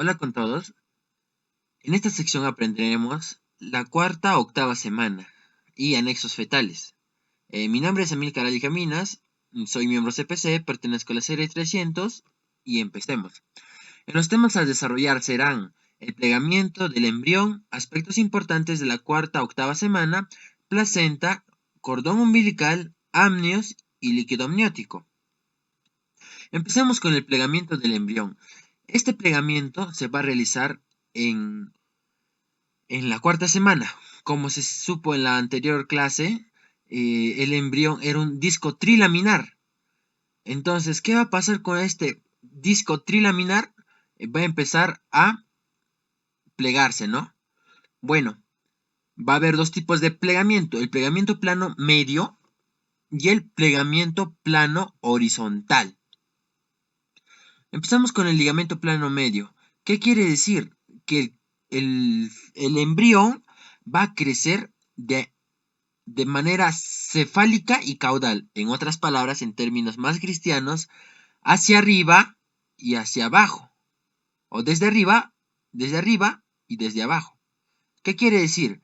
Hola con todos. En esta sección aprenderemos la cuarta octava semana y anexos fetales. Mi nombre es Emil Caral y Caminas, soy miembro CPC, pertenezco a la serie 300 y empecemos. En los temas a desarrollar serán el plegamiento del embrión, aspectos importantes de la cuarta octava semana, placenta, cordón umbilical, amnios y líquido amniótico. Empecemos con el plegamiento del embrión. Este plegamiento se va a realizar en la cuarta semana. Como se supo en la anterior clase, el embrión era un disco trilaminar. Entonces, ¿qué va a pasar con este disco trilaminar? Va a empezar a plegarse, ¿no? Bueno, va a haber dos tipos de plegamiento: el plegamiento plano medio y el plegamiento plano horizontal. Empezamos con el ligamento plano medio. ¿Qué quiere decir? Que el embrión va a crecer de manera cefálica y caudal. En otras palabras, en términos más cristianos, hacia arriba y hacia abajo. O desde arriba y desde abajo. ¿Qué quiere decir?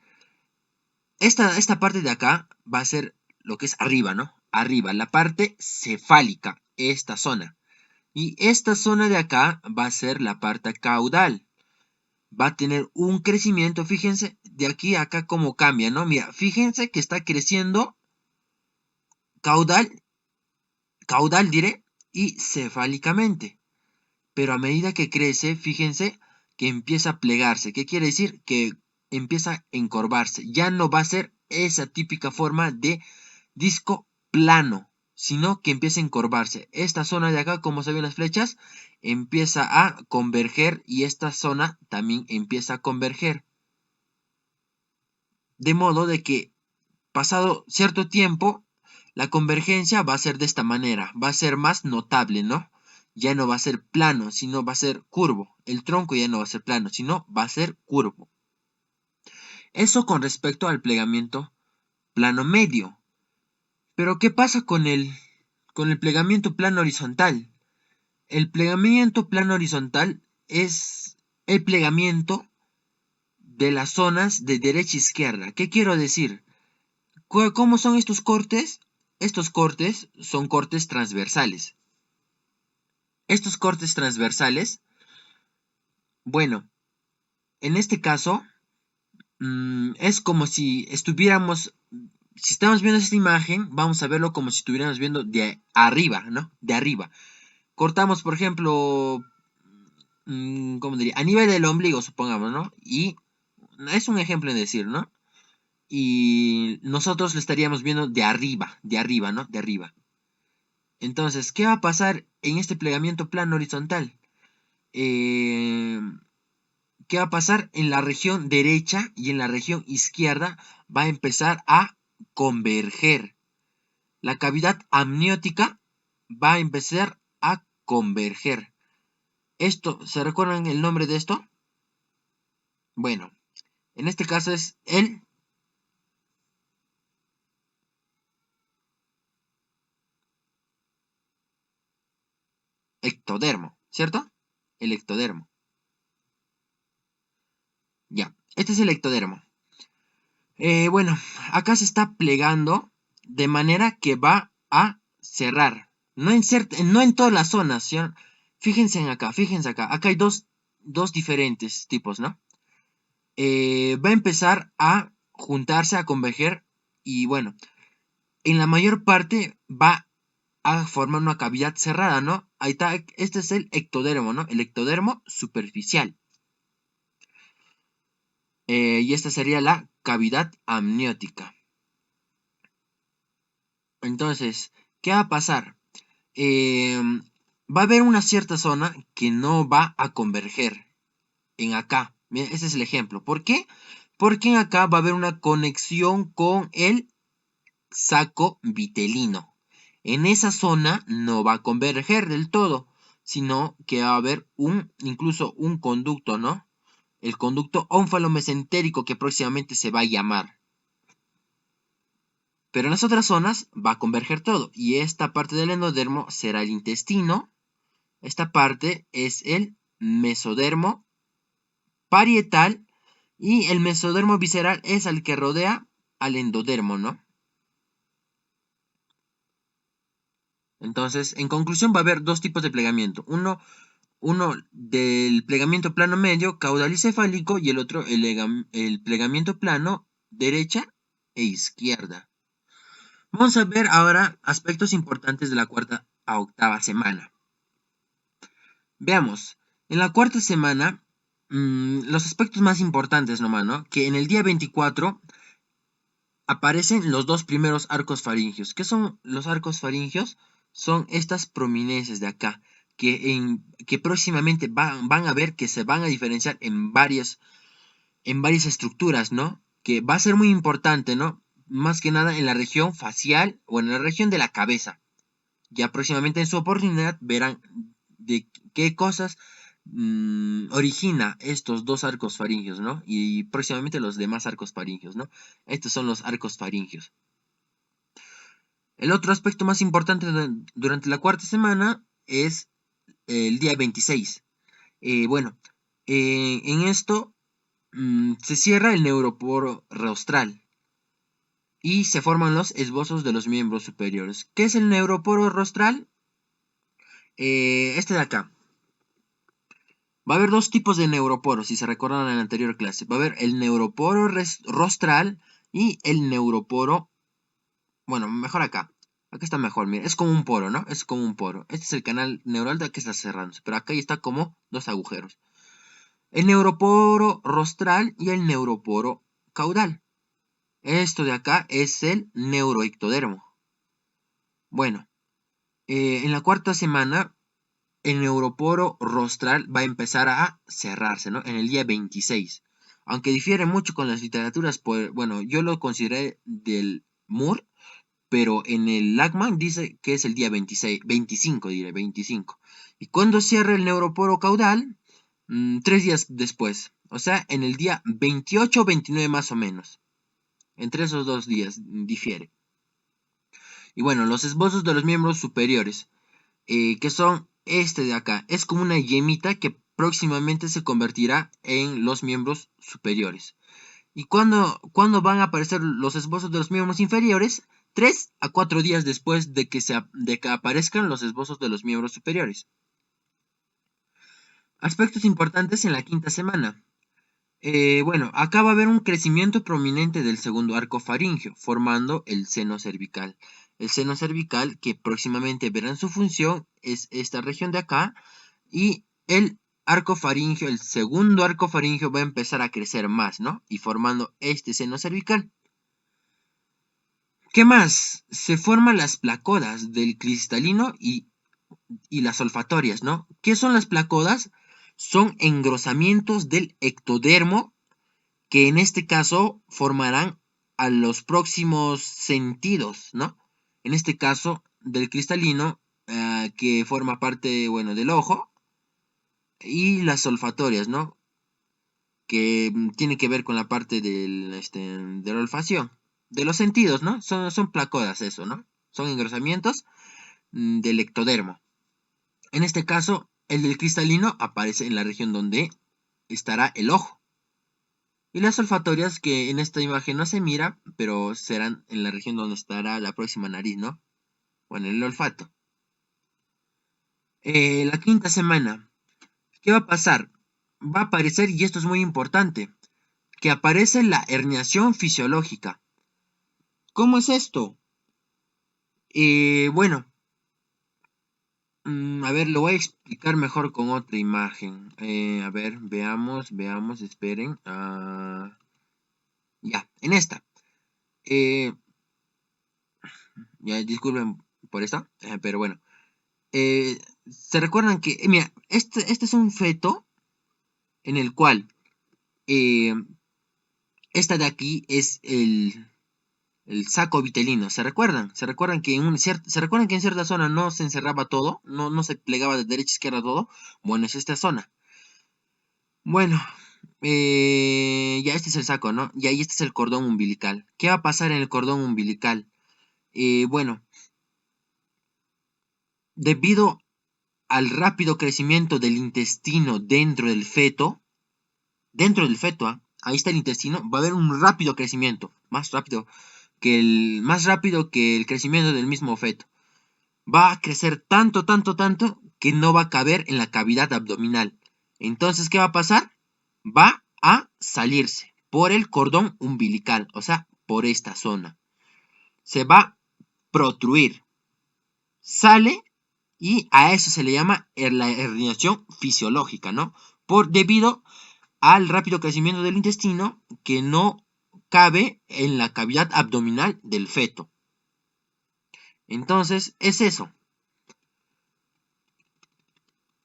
Esta parte de acá va a ser lo que es arriba, ¿no? Arriba, la parte cefálica, esta zona. Y esta zona de acá va a ser la parte caudal. Va a tener un crecimiento, fíjense, de aquí a acá cómo cambia, ¿no? Mira, fíjense que está creciendo caudal, caudal diré, y cefálicamente. Pero a medida que crece, fíjense que empieza a plegarse. ¿Qué quiere decir? Que empieza a encorvarse. Ya no va a ser esa típica forma de disco plano, sino que empieza a encorvarse. Esta zona de acá, como se ven las flechas, empieza a converger y esta zona también empieza a converger. De modo de que pasado cierto tiempo, la convergencia va a ser de esta manera, va a ser más notable, ¿no? Ya no va a ser plano, sino va a ser curvo. El tronco ya no va a ser plano, sino va a ser curvo. Eso con respecto al plegamiento plano medio. Pero ¿qué pasa con el plegamiento plano horizontal? El plegamiento plano horizontal es el plegamiento de las zonas de derecha e izquierda. ¿Qué quiero decir? ¿Cómo son estos cortes? Estos cortes son cortes transversales. Estos cortes transversales, bueno, en este caso, es como si estuviéramos, si estamos viendo esta imagen, vamos a verlo como si estuviéramos viendo de arriba, ¿no? De arriba. Cortamos, por ejemplo, ¿cómo diría? A nivel del ombligo, supongamos, ¿no? Y es un ejemplo en decir, ¿no? Y nosotros lo estaríamos viendo de arriba, ¿no? De arriba. Entonces, ¿qué va a pasar en este plegamiento plano horizontal? ¿Qué va a pasar? En la región derecha y en la región izquierda va a empezar a converger. La cavidad amniótica va a empezar a converger. Esto, ¿se recuerdan el nombre de esto? Bueno, en este caso es el ectodermo, ¿cierto? El ectodermo. Ya, este es el ectodermo. Bueno, acá se está plegando de manera que va a cerrar. No en todas las zonas, ¿sí? Fíjense acá. Acá hay dos diferentes tipos, ¿no? Va a empezar a juntarse, a converger y bueno, en la mayor parte va a formar una cavidad cerrada, ¿no? Ahí está, este es el ectodermo, ¿no? El ectodermo superficial. Y esta sería la cavidad amniótica. Entonces, ¿qué va a pasar? Va a haber una cierta zona que no va a converger en acá. Miren, ese es el ejemplo. ¿Por qué? Porque en acá va a haber una conexión con el saco vitelino. En esa zona no va a converger del todo, sino que va a haber incluso un conducto, ¿no? El conducto ónfalo-mesentérico que próximamente se va a llamar. Pero en las otras zonas va a converger todo. Y esta parte del endodermo será el intestino. Esta parte es el mesodermo parietal, y el mesodermo visceral es el que rodea al endodermo, ¿no? Entonces, en conclusión, va a haber dos tipos de plegamiento. Uno del plegamiento plano medio, caudal y cefálico, y el otro el plegamiento plano, derecha e izquierda. Vamos a ver ahora aspectos importantes de la cuarta a octava semana. Veamos, en la cuarta semana, los aspectos más importantes nomás, ¿no? Que en el día 24 aparecen los dos primeros arcos faringios. ¿Qué son los arcos faringios? Son estas prominencias de acá, que próximamente van a ver que se van a diferenciar en varias estructuras, ¿no? Que va a ser muy importante, ¿no? Más que nada en la región facial o en la región de la cabeza. Ya próximamente en su oportunidad verán de qué cosas origina estos dos arcos faringios, ¿no? Y próximamente los demás arcos faringios, ¿no? Estos son los arcos faringios. El otro aspecto más importante durante la cuarta semana es el día 26. Bueno, en esto se cierra el neuroporo rostral y se forman los esbozos de los miembros superiores. ¿Qué es el neuroporo rostral? Este de acá. Va a haber dos tipos de neuroporos, si se recuerdan en la anterior clase. Va a haber el neuroporo rostral y el neuroporo... Bueno, mejor acá. Acá está mejor, mira. Es como un poro, ¿no? Es como un poro. Este es el canal neural de que está cerrando. Pero acá ya está como dos agujeros. El neuroporo rostral y el neuroporo caudal. Esto de acá es el neuroectodermo. Bueno, en la cuarta semana el neuroporo rostral va a empezar a cerrarse, ¿no? En el día 26. Aunque difiere mucho con las literaturas, pues, bueno, yo lo consideré del Moore, pero en el Lachman dice que es el día 26, 25, diré, 25. Y cuando cierra el neuroporo caudal, 3 días después, o sea, en el día 28 o 29 más o menos. Entre esos 2 días difiere. Y bueno, los esbozos de los miembros superiores, que son este de acá. Es como una yemita que próximamente se convertirá en los miembros superiores. ¿Y cuándo van a aparecer los esbozos de los miembros inferiores? 3 a 4 días después de que aparezcan los esbozos de los miembros superiores. Aspectos importantes en la quinta semana. Bueno, acá va a haber un crecimiento prominente del segundo arco faríngeo, formando el seno cervical. El seno cervical, que próximamente verán su función, es esta región de acá, y el arco faríngeo, el segundo arco faríngeo va a empezar a crecer más, ¿no? Y formando este seno cervical. ¿Qué más? Se forman las placodas del cristalino y las olfatorias, ¿no? ¿Qué son las placodas? Son engrosamientos del ectodermo que en este caso formarán a los próximos sentidos, ¿no? En este caso del cristalino, que forma parte, bueno, del ojo, y las olfatorias, ¿no? Que tiene que ver con la parte de la olfacción, de los sentidos, ¿no? Son placodas eso, ¿no? Son engrosamientos del ectodermo. En este caso, el del cristalino aparece en la región donde estará el ojo. Y las olfatorias, que en esta imagen no se mira, pero serán en la región donde estará la próxima nariz, ¿no? Bueno, el olfato. La quinta semana, ¿qué va a pasar? Va a aparecer, y esto es muy importante, que aparece la herniación fisiológica. ¿Cómo es esto? Bueno, a ver, lo voy a explicar mejor con otra imagen. A ver, veamos, esperen. Ya, en esta. Eh, ya, disculpen por esto, pero bueno. Se recuerdan que, mira, este es un feto en el cual eh, esta de aquí es el saco vitelino. ¿Se recuerdan? ¿Se recuerdan que en cierta zona no se encerraba todo? No se plegaba de derecha a izquierda todo. Bueno, es esta zona. Bueno, ya este es el saco, ¿no? Y ahí este es el cordón umbilical. ¿Qué va a pasar en el cordón umbilical? Bueno, debido al rápido crecimiento del intestino dentro del feto, dentro del feto, ahí está el intestino, va a haber un rápido crecimiento, más rápido que el crecimiento del mismo feto. Va a crecer tanto, tanto, tanto que no va a caber en la cavidad abdominal. Entonces, ¿qué va a pasar? Va a salirse por el cordón umbilical, o sea, por esta zona. Se va a protruir. Sale y a eso se le llama la herniación fisiológica, ¿no? Debido al rápido crecimiento del intestino que no cabe en la cavidad abdominal del feto. Entonces, es eso.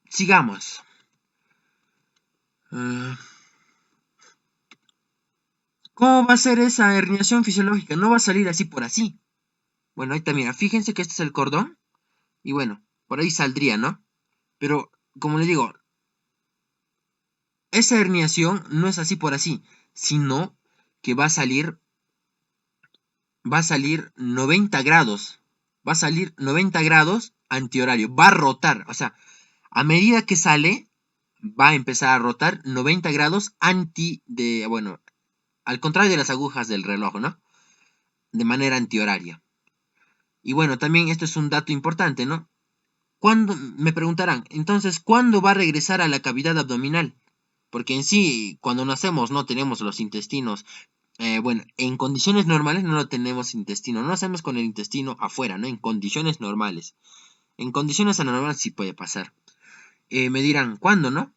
Sigamos. ¿Cómo va a ser esa herniación fisiológica? No va a salir así por así. Bueno, ahí está, mira, fíjense que este es el cordón. Y bueno, por ahí saldría, ¿no? Pero, como les digo, esa herniación no es así por así, sino que va a salir 90 grados. Va a salir 90 grados antihorario. Va a rotar. O sea, a medida que sale, va a empezar a rotar 90 grados bueno, al contrario de las agujas del reloj, ¿no? De manera antihoraria. Y bueno, también esto es un dato importante, ¿no? Me preguntarán, entonces, ¿cuándo va a regresar a la cavidad abdominal? Porque en sí, cuando nacemos no tenemos los intestinos. Bueno, en condiciones normales no lo tenemos intestino. No lo hacemos con el intestino afuera, ¿no? En condiciones normales. En condiciones anormales sí puede pasar. Me dirán, ¿cuándo, no?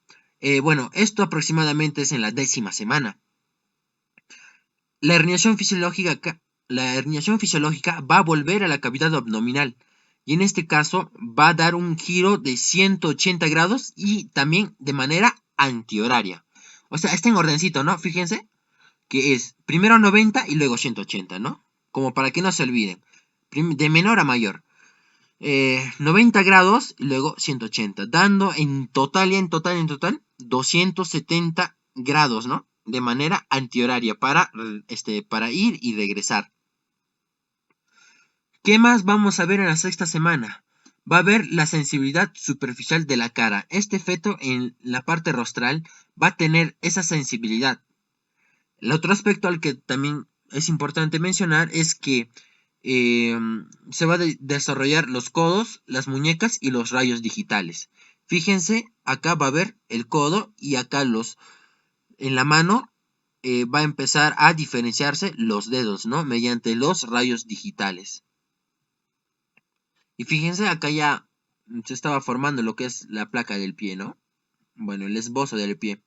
Bueno, esto aproximadamente es en la 10ª semana. La herniación fisiológica va a volver a la cavidad abdominal. Y en este caso va a dar un giro de 180 grados y también de manera antihoraria. O sea, está en ordencito, ¿no? Fíjense que es primero 90 y luego 180, ¿no? Como para que no se olviden. De menor a mayor. 90 grados y luego 180, dando en total 270 grados, ¿no? De manera antihoraria para ir y regresar. ¿Qué más vamos a ver en la 6ª semana? Va a haber la sensibilidad superficial de la cara. Este feto en la parte rostral va a tener esa sensibilidad. El otro aspecto al que también es importante mencionar es que se va a desarrollar los codos, las muñecas y los rayos digitales. Fíjense, acá va a haber el codo y acá en la mano va a empezar a diferenciarse los dedos, ¿no? Mediante los rayos digitales. Y fíjense, acá ya se estaba formando lo que es la placa del pie, ¿no? Bueno, el esbozo del pie.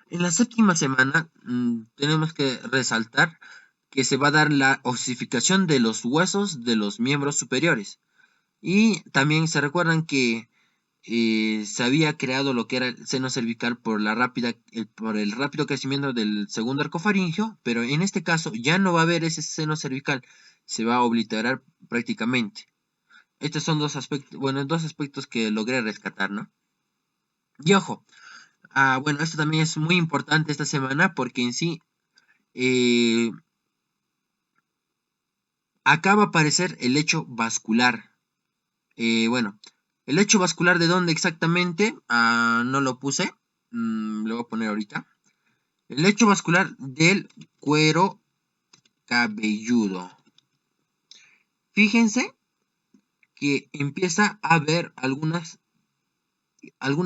En la 7ª semana tenemos que resaltar que se va a dar la osificación de los huesos de los miembros superiores. Y también se recuerdan que se había creado lo que era el seno cervical por el rápido crecimiento del segundo arco faríngeo, pero en este caso ya no va a haber ese seno cervical, se va a obliterar prácticamente. Estos son dos aspectos que logré rescatar, ¿no? Y ojo, bueno, esto también es muy importante esta semana porque en sí eh, acá va a aparecer el lecho vascular. Bueno, el lecho vascular de dónde exactamente, no lo puse, lo voy a poner ahorita. El lecho vascular del cuero cabelludo. Fíjense que empieza a haber alguna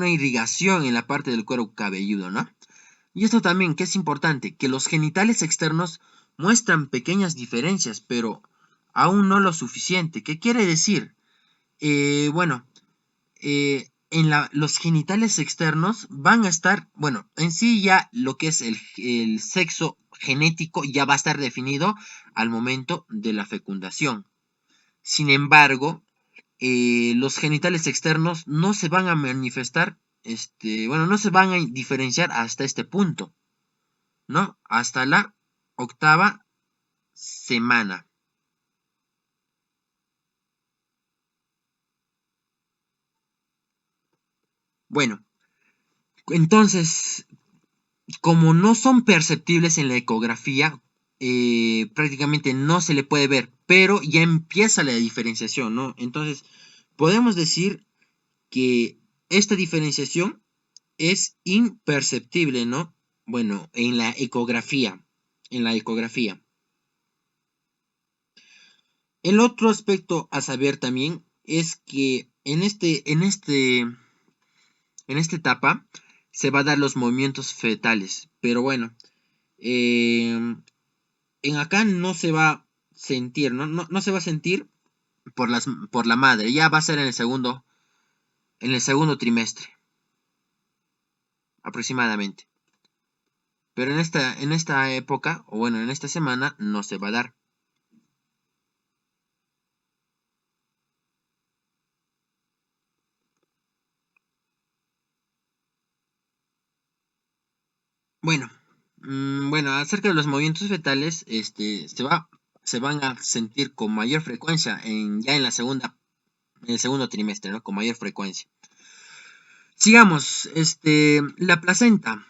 irrigación en la parte del cuero cabelludo, ¿no? Y esto también, que es importante, que los genitales externos muestran pequeñas diferencias, pero aún no lo suficiente. ¿Qué quiere decir? Bueno, los genitales externos van a estar, bueno, en sí ya lo que es el sexo genético ya va a estar definido al momento de la fecundación. Sin embargo, los genitales externos no se van a manifestar, bueno, no se van a diferenciar hasta este punto, ¿no? Hasta la 8ª semana. Bueno, entonces, como no son perceptibles en la ecografía, prácticamente no se le puede ver, pero ya empieza la diferenciación, ¿no? Entonces, podemos decir que esta diferenciación es imperceptible, ¿no? Bueno, en la ecografía, El otro aspecto a saber también es que en esta etapa se va a dar los movimientos fetales, pero bueno, eh, en acá no se va a sentir, ¿no? No se va a sentir por la madre, ya va a ser en el segundo trimestre, aproximadamente. Pero en esta época, o bueno, en esta semana, no se va a dar. Bueno, bueno, acerca de los movimientos fetales, se van a sentir con mayor frecuencia ya en en el segundo trimestre, ¿no? Con mayor frecuencia. Sigamos, la placenta.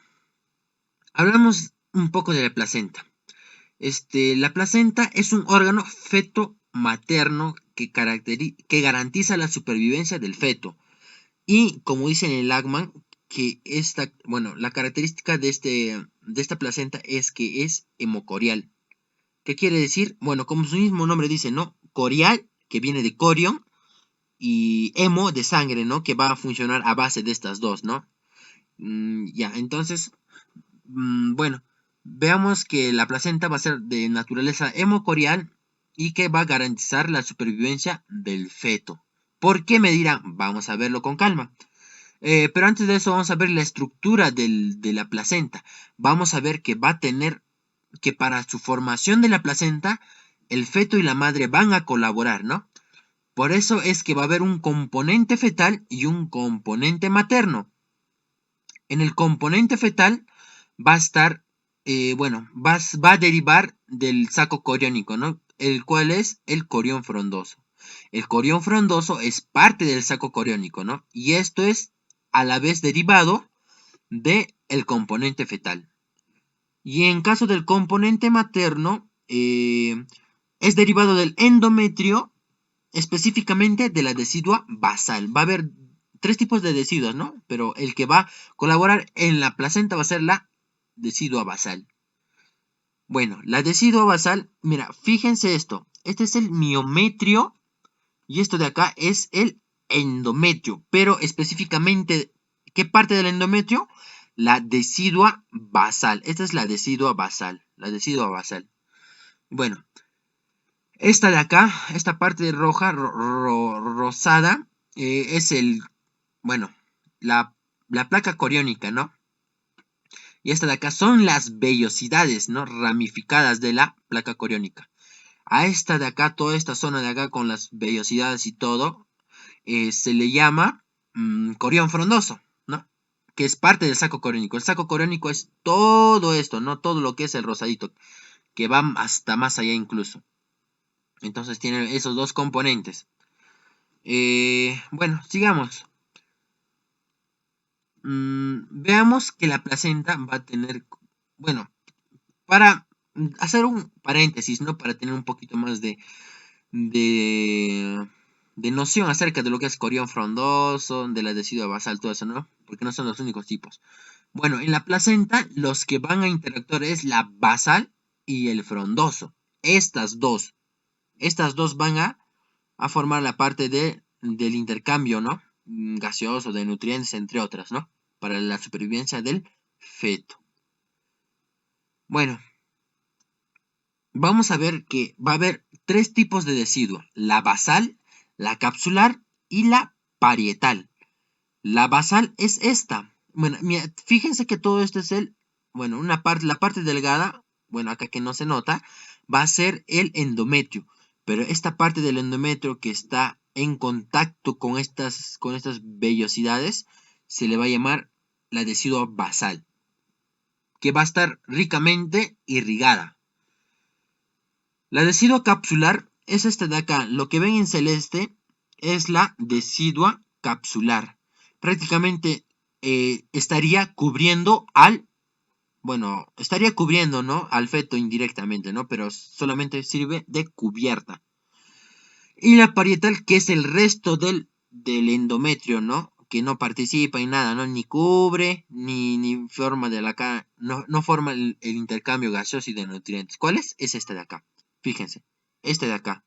Hablamos un poco de la placenta. La placenta es un órgano feto materno que garantiza la supervivencia del feto. Y como dice en el Lagman, que bueno, la característica de esta placenta es que es hemocorial. ¿Qué quiere decir? Bueno, como su mismo nombre dice, ¿no? Corial, que viene de corion, y hemo de sangre, ¿no? Que va a funcionar a base de estas dos, ¿no? Ya, entonces, bueno, veamos que la placenta va a ser de naturaleza hemocorial y que va a garantizar la supervivencia del feto. ¿Por qué me dirán? Vamos a verlo con calma. Pero antes de eso vamos a ver la estructura de la placenta. Vamos a ver que va a tener que para su formación de la placenta, el feto y la madre van a colaborar, ¿no? Por eso es que va a haber un componente fetal y un componente materno. En el componente fetal va a estar, bueno, va a derivar del saco coriónico, ¿no? El cual es el corión frondoso. El corión frondoso es parte del saco coriónico, ¿no? Y esto es a la vez derivado del componente fetal. Y en caso del componente materno, es derivado del endometrio, específicamente de la decidua basal. Va a haber tres tipos de deciduas, ¿no? Pero el que va a colaborar en la placenta va a ser la decidua basal. Bueno, la decidua basal, mira, fíjense esto. Este es el miometrio y esto de acá es el endometrio. Pero específicamente, ¿qué parte del endometrio? La decidua basal. Esta es la decidua basal. La decidua basal. Bueno, esta de acá, esta parte roja, rosada, es bueno, la, la placa coriónica, ¿no? Y esta de acá son las vellosidades, ¿no? Ramificadas de la placa coriónica. A esta de acá, toda esta zona de acá con las vellosidades y todo, se le llama corión frondoso, ¿no? Que es parte del saco coriónico. El saco coriónico es todo esto, ¿no? Todo lo que es el rosadito, que va hasta más allá incluso. Entonces tiene esos dos componentes. Bueno, sigamos. Veamos que la placenta va a tener, bueno, para hacer un paréntesis, ¿no? Para tener un poquito más de, de noción acerca de lo que es corión frondoso, de la decidua basal, todo eso, ¿no? Porque no son los únicos tipos. Bueno, en la placenta los que van a interactuar es la basal y el frondoso. Estas dos van a formar la parte del intercambio, ¿no? Gaseoso, de nutrientes, entre otras, ¿no? Para la supervivencia del feto. Bueno, vamos a ver que va a haber tres tipos de decidua: la basal, la capsular y la parietal. La basal es esta. Bueno, fíjense que todo esto es bueno, la parte delgada, bueno, acá que no se nota, va a ser el endometrio. Pero esta parte del endometrio que está en contacto con estas vellosidades, se le va a llamar la decidua basal, que va a estar ricamente irrigada. La decidua capsular es esta de acá. Lo que ven en celeste es la decidua capsular. Prácticamente estaría cubriendo bueno, estaría cubriendo, ¿no? Al feto indirectamente, ¿no? Pero solamente sirve de cubierta. Y la parietal, que es el resto del endometrio, ¿no? que no participa en nada, ¿no? Ni cubre, ni forma no forma el intercambio gaseoso y de nutrientes. ¿Cuál es? Es este de acá. Fíjense, este de acá.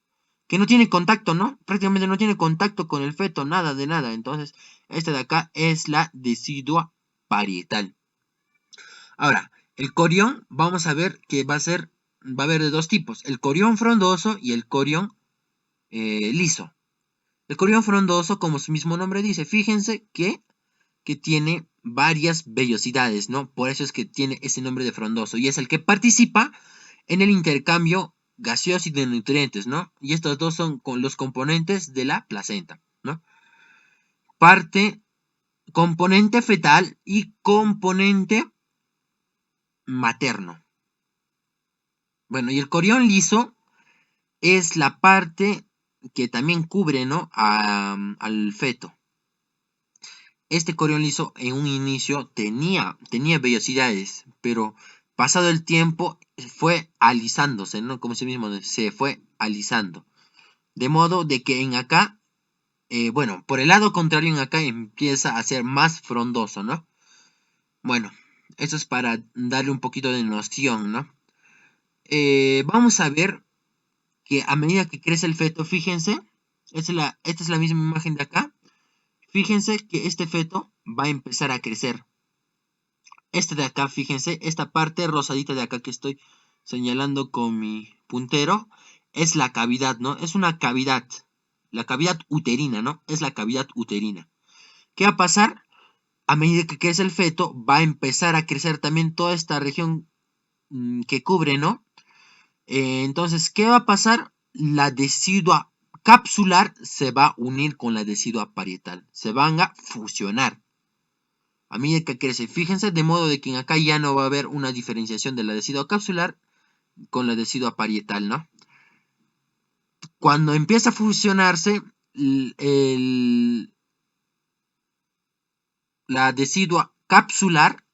Que no tiene contacto, ¿no? Prácticamente no tiene contacto con el feto, nada de nada. Entonces, este de acá es la decidua parietal. Ahora, el corión, vamos a ver que va a haber de dos tipos, el corión frondoso y el corión liso. El corión frondoso, como su mismo nombre dice, fíjense que tiene varias vellosidades, ¿no? Por eso es que tiene ese nombre de frondoso y es el que participa en el intercambio gaseoso y de nutrientes, ¿no? Y estos dos son los componentes de la placenta, ¿no? Componente fetal y componente materno. Bueno, y el corión liso es la parte que también cubre, ¿no? Al feto. Este corión liso en un inicio tenía vellosidades, pero pasado el tiempo fue alisándose, ¿no? Como se mismo se fue alisando. De modo de que en acá, bueno, por el lado contrario en acá empieza a ser más frondoso, ¿no? Bueno, eso es para darle un poquito de noción, ¿no? Vamos a ver que a medida que crece el feto, fíjense, esta es la misma imagen de acá. Fíjense que este feto va a empezar a crecer. Este de acá, fíjense, esta parte rosadita de acá que estoy señalando con mi puntero, es la cavidad, ¿no? Es una cavidad, la cavidad uterina, ¿no? Es la cavidad uterina. ¿Qué va a pasar? A medida que crece el feto, va a empezar a crecer también toda esta región que cubre, ¿no? Entonces, ¿qué va a pasar? La decidua capsular se va a unir con la decidua parietal. Se van a fusionar a medida que crece. Fíjense, de modo de que acá ya no va a haber una diferenciación de la decidua capsular con la decidua parietal, ¿no? Cuando empieza a fusionarse, la decidua capsular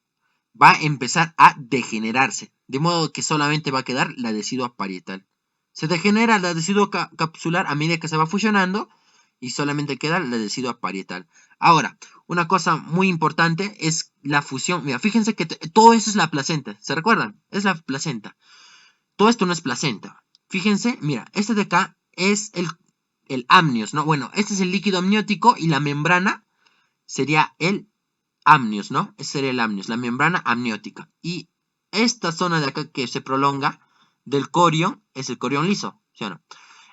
va a empezar a degenerarse, de modo que solamente va a quedar la decidua parietal. Se degenera la decidua capsular a medida que se va fusionando y solamente queda la decidua parietal. Ahora, una cosa muy importante es la fusión. Mira, fíjense que todo eso es la placenta. ¿Se recuerdan? Es la placenta. Todo esto no es placenta. Fíjense, mira, este de acá es el amnios, ¿no? Bueno, este es el líquido amniótico y la membrana sería el amnios, ¿no? Ese sería el amnios, la membrana amniótica. Y esta zona de acá que se prolonga del corión es el corión liso, ¿sí o no?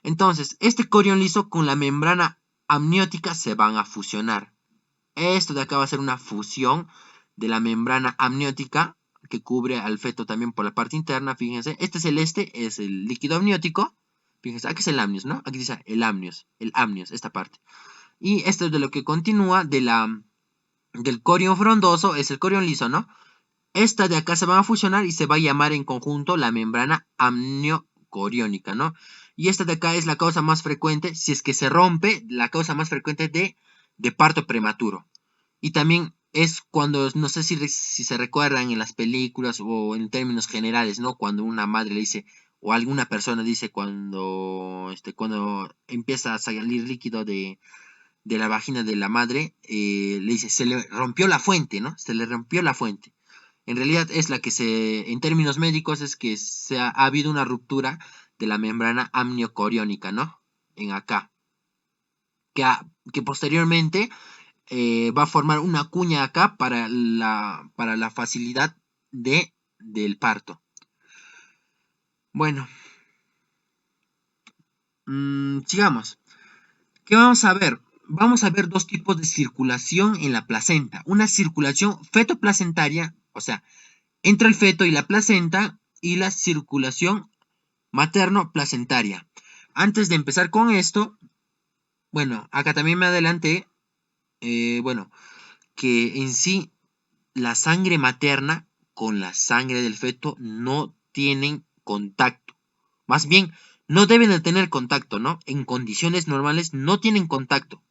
Entonces, este corión liso con la membrana amniótica se van a fusionar. Esto de acá va a ser una fusión de la membrana amniótica que cubre al feto también por la parte interna, fíjense. Este celeste es el líquido amniótico. Fíjense, aquí es el amnios, ¿no? Aquí dice el amnios, esta parte. Y esto es de lo que continúa del corión frondoso, es el corión liso, ¿no? Esta de acá se van a fusionar y se va a llamar en conjunto la membrana amniocoriónica, ¿no? Y esta de acá es la causa más frecuente, si es que se rompe, la causa más frecuente de parto prematuro. Y también es cuando, no sé si se recuerdan en las películas o en términos generales, ¿no? Cuando una madre le dice, o alguna persona dice cuando empieza a salir líquido de la vagina de la madre, le dice, se le rompió la fuente, ¿no? Se le rompió la fuente. En realidad es la que en términos médicos, es que ha habido una ruptura de la membrana amniocoriónica, ¿no? En acá. Que posteriormente va a formar una cuña acá para la facilidad del parto. Bueno, sigamos. ¿Qué vamos a ver? Vamos a ver dos tipos de circulación en la placenta. Una circulación fetoplacentaria, o sea, entre el feto y la placenta, y la circulación materno-placentaria. Antes de empezar con esto, bueno, acá también me adelanté, bueno, que en sí la sangre materna con la sangre del feto no tienen contacto. Más bien, no deben de tener contacto, ¿no? En condiciones normales no tienen contacto.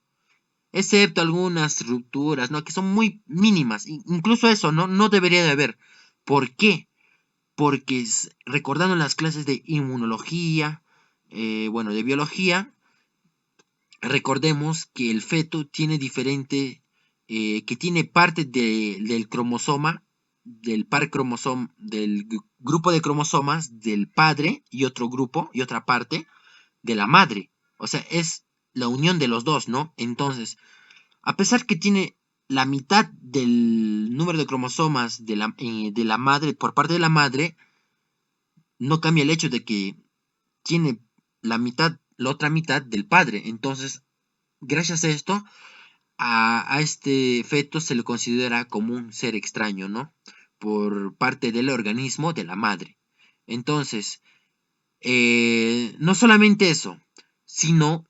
Excepto algunas rupturas, ¿no? Que son muy mínimas. Incluso eso, ¿no? No debería de haber. ¿Por qué? Porque recordando las clases de inmunología, bueno, de biología, recordemos que el feto tiene diferente que tiene parte del cromosoma, del grupo de cromosomas del padre y otro grupo y otra parte de la madre. O sea, es la unión de los dos, ¿no? Entonces, a pesar que tiene la mitad del número de cromosomas de la madre, por parte de la madre, no cambia el hecho de que tiene la otra mitad del padre. Entonces, gracias a esto, a este feto se le considera como un ser extraño, ¿no? Por parte del organismo de la madre. Entonces, no solamente eso, sino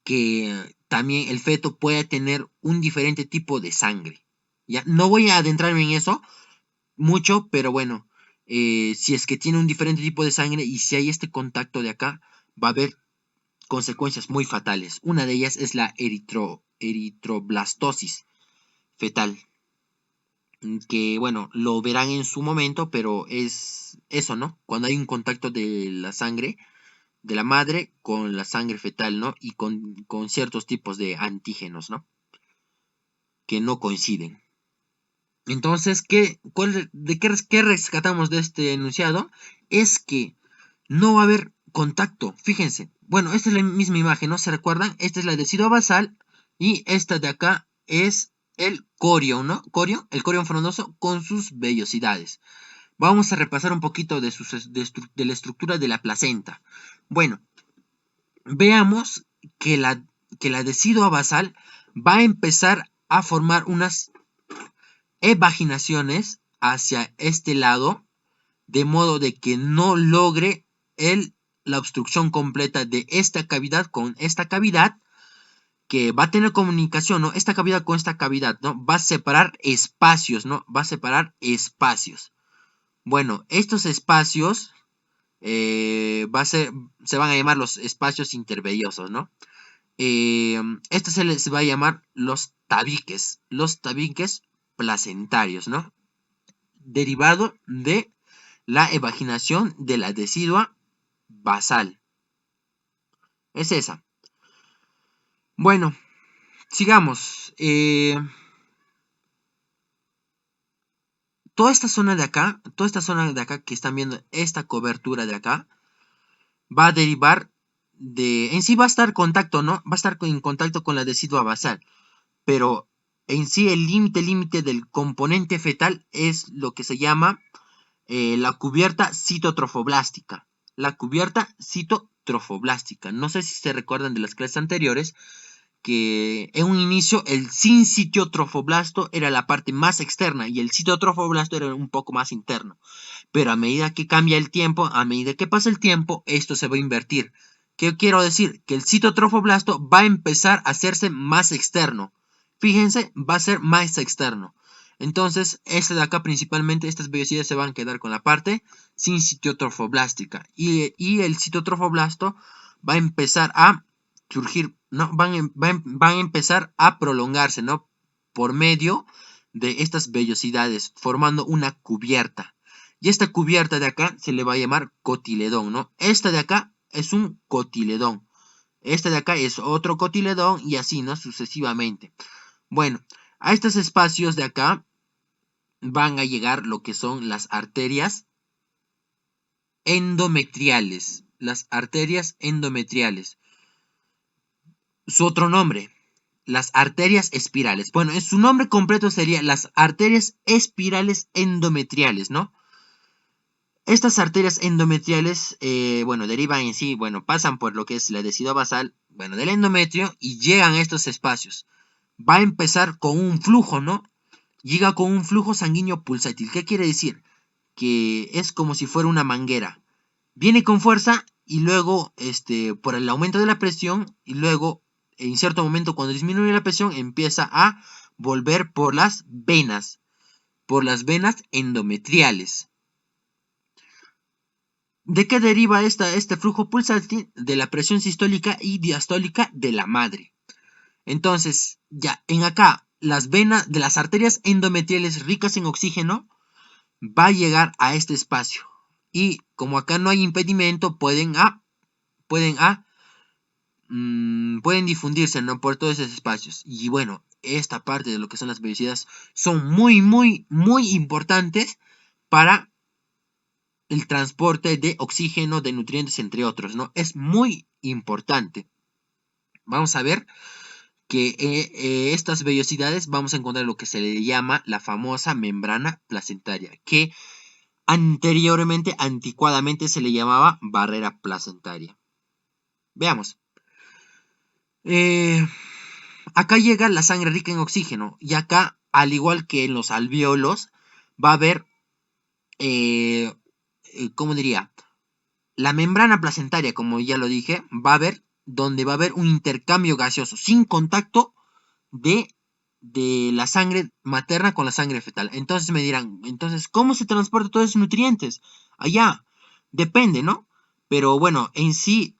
que también el feto puede tener un diferente tipo de sangre. ¿Ya? No voy a adentrarme en eso mucho, pero bueno, si es que tiene un diferente tipo de sangre y si hay este contacto de acá, va a haber consecuencias muy fatales. Una de ellas es la eritroblastosis fetal, que bueno, lo verán en su momento, pero es eso, ¿no? Cuando hay un contacto de la sangre de la madre con la sangre fetal, ¿no? Y con ciertos tipos de antígenos, ¿no? Que no coinciden. Entonces, ¿qué rescatamos de este enunciado? Es que no va a haber contacto. Fíjense. Bueno, esta es la misma imagen, ¿no? ¿Se recuerdan? Esta es la decidua basal y esta de acá es el corión, ¿no? El corión frondoso con sus vellosidades. Vamos a repasar un poquito de la estructura de la placenta. Bueno, veamos que la decidua basal va a empezar a formar unas evaginaciones hacia este lado, de modo de que no logre la obstrucción completa de esta cavidad con esta cavidad, que va a tener comunicación, ¿no? Esta cavidad con esta cavidad, ¿no? Va a separar espacios, ¿no? Va a separar espacios. Bueno, estos espacios se van a llamar los espacios intervellosos, ¿no? Esto se les va a llamar los tabiques placentarios, ¿no? Derivado de la evaginación de la decidua basal. Es esa. Bueno, sigamos. Toda esta zona de acá que están viendo, esta cobertura de acá, va a derivar en sí va a estar contacto, ¿no? Va a estar en contacto con la decidua basal, pero en sí el límite del componente fetal es lo que se llama la cubierta citotrofoblástica. La cubierta citotrofoblástica. No sé si se recuerdan de las clases anteriores que en un inicio el sincitiotrofoblasto era la parte más externa y el citotrofoblasto era un poco más interno. Pero a medida que cambia el tiempo, a medida que pasa el tiempo, esto se va a invertir. ¿Qué quiero decir? Que el citotrofoblasto va a empezar a hacerse más externo. Fíjense, va a ser más externo. Entonces, este de acá principalmente, estas vellosidades se van a quedar con la parte sincitiotrofoblástica. Y el citotrofoblasto va a empezar a surgir, ¿no? Van a empezar a prolongarse, ¿no? Por medio de estas vellosidades, formando una cubierta. Y esta cubierta de acá se le va a llamar cotiledón, ¿no? Esta de acá es un cotiledón. Esta de acá es otro cotiledón y así, ¿no? Sucesivamente. Bueno, a estos espacios de acá van a llegar lo que son las arterias endometriales. Las arterias endometriales. Su otro nombre, las arterias espirales. Bueno, en su nombre completo sería las arterias espirales endometriales, ¿no? Estas arterias endometriales, bueno, derivan en sí, bueno, pasan por lo que es la decidua basal, bueno, del endometrio y llegan a estos espacios. Va a empezar con un flujo, ¿no? Llega con un flujo sanguíneo pulsátil. ¿Qué quiere decir? Que es como si fuera una manguera. Viene con fuerza y luego, por el aumento de la presión y luego, en cierto momento, cuando disminuye la presión, empieza a volver por las venas endometriales. ¿De qué deriva este flujo pulsátil? De la presión sistólica y diastólica de la madre. Entonces, ya en acá, las venas de las arterias endometriales ricas en oxígeno va a llegar a este espacio. Y como acá no hay impedimento, pueden difundirse, ¿no? Por todos esos espacios. Y bueno, esta parte de lo que son las vellosidades son muy, muy, muy importantes para el transporte de oxígeno, de nutrientes, entre otros, ¿no? Es muy importante. Vamos a ver que estas vellosidades vamos a encontrar lo que se le llama la famosa membrana placentaria, que anteriormente, anticuadamente se le llamaba barrera placentaria. Veamos. Acá llega la sangre rica en oxígeno y acá, al igual que en los alvéolos, va a haber, ¿cómo diría? La membrana placentaria, como ya lo dije, va a haber donde va a haber un intercambio gaseoso sin contacto de la sangre materna con la sangre fetal. Entonces me dirán, entonces, ¿cómo se transportan todos esos nutrientes? Allá, depende, ¿no? Pero bueno, en sí,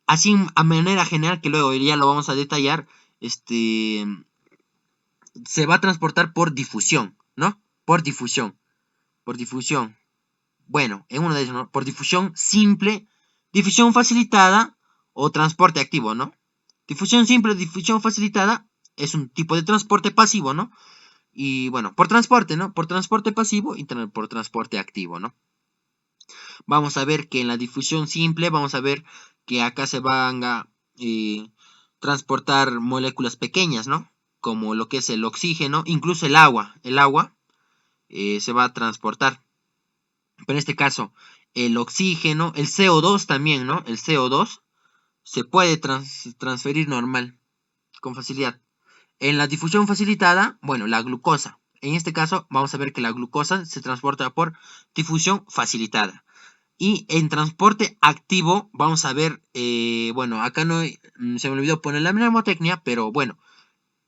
así a manera general, que luego ya lo vamos a detallar, se va a transportar por difusión, ¿no? Por difusión. Bueno, en uno de ellos, ¿no? Por difusión simple, difusión facilitada o transporte activo, ¿no? Difusión simple, difusión facilitada es un tipo de transporte pasivo, ¿no? Y bueno, por transporte, ¿no? Por transporte pasivo y por transporte activo, ¿no? Vamos a ver que en la difusión simple, vamos a ver que acá se van a transportar moléculas pequeñas, ¿no? Como lo que es el oxígeno, incluso el agua. El agua se va a transportar. Pero en este caso, el oxígeno, el CO2 también, ¿no? El CO2 se puede transferir normal, con facilidad. En la difusión facilitada, bueno, la glucosa. En este caso, vamos a ver que la glucosa se transporta por difusión facilitada. Y en transporte activo, vamos a ver, bueno, acá no se me olvidó poner la mnemotecnia, pero bueno,